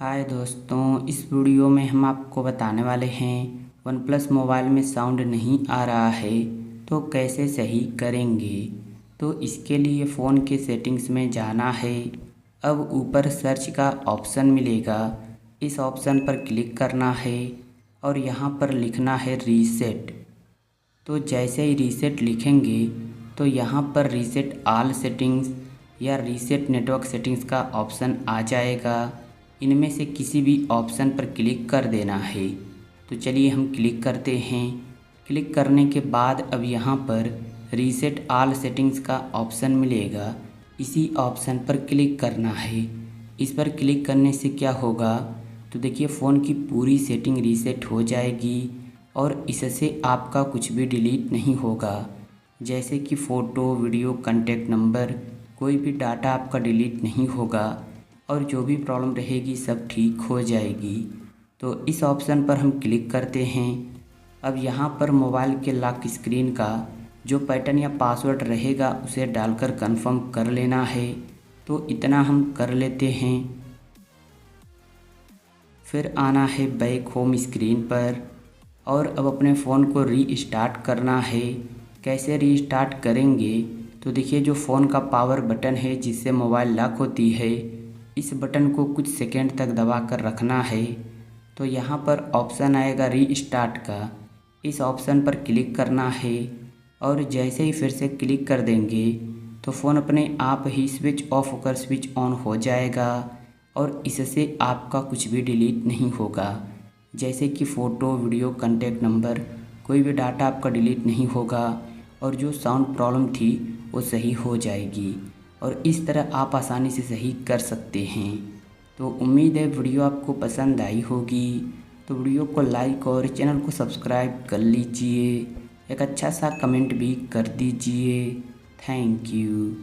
हाय दोस्तों, इस वीडियो में हम आपको बताने वाले हैं वन प्लस मोबाइल में साउंड नहीं आ रहा है तो कैसे सही करेंगे। तो इसके लिए फ़ोन के सेटिंग्स में जाना है। अब ऊपर सर्च का ऑप्शन मिलेगा, इस ऑप्शन पर क्लिक करना है और यहाँ पर लिखना है रीसेट। तो जैसे ही रीसेट लिखेंगे तो यहाँ पर रीसेट ऑल सेटिंग्स या रीसेट नेटवर्क सेटिंग्स का ऑप्शन आ जाएगा। इनमें से किसी भी ऑप्शन पर क्लिक कर देना है। तो चलिए हम क्लिक करते हैं। क्लिक करने के बाद अब यहाँ पर रीसेट ऑल सेटिंग्स का ऑप्शन मिलेगा, इसी ऑप्शन पर क्लिक करना है। इस पर क्लिक करने से क्या होगा, तो देखिए फ़ोन की पूरी सेटिंग रीसेट हो जाएगी और इससे आपका कुछ भी डिलीट नहीं होगा। जैसे कि फ़ोटो, वीडियो, कॉन्टैक्ट नंबर, कोई भी डाटा आपका डिलीट नहीं होगा और जो भी प्रॉब्लम रहेगी सब ठीक हो जाएगी। तो इस ऑप्शन पर हम क्लिक करते हैं। अब यहाँ पर मोबाइल के लॉक स्क्रीन का जो पैटर्न या पासवर्ड रहेगा उसे डालकर कंफर्म कर लेना है। तो इतना हम कर लेते हैं। फिर आना है बैक होम स्क्रीन पर और अब अपने फ़ोन को रीस्टार्ट करना है। कैसे रीस्टार्ट करेंगे, तो देखिए जो फ़ोन का पावर बटन है जिससे मोबाइल लॉक होती है, इस बटन को कुछ सेकंड तक दबा कर रखना है। तो यहाँ पर ऑप्शन आएगा रीस्टार्ट का, इस ऑप्शन पर क्लिक करना है और जैसे ही फिर से क्लिक कर देंगे तो फ़ोन अपने आप ही स्विच ऑफ होकर स्विच ऑन हो जाएगा और इससे आपका कुछ भी डिलीट नहीं होगा। जैसे कि फ़ोटो, वीडियो, कॉन्टैक्ट नंबर, कोई भी डाटा आपका डिलीट नहीं होगा और जो साउंड प्रॉब्लम थी वो सही हो जाएगी और इस तरह आप आसानी से सही कर सकते हैं। तो उम्मीद है वीडियो आपको पसंद आई होगी। तो वीडियो को लाइक और चैनल को सब्सक्राइब कर लीजिए। एक अच्छा सा कमेंट भी कर दीजिए। Thank you.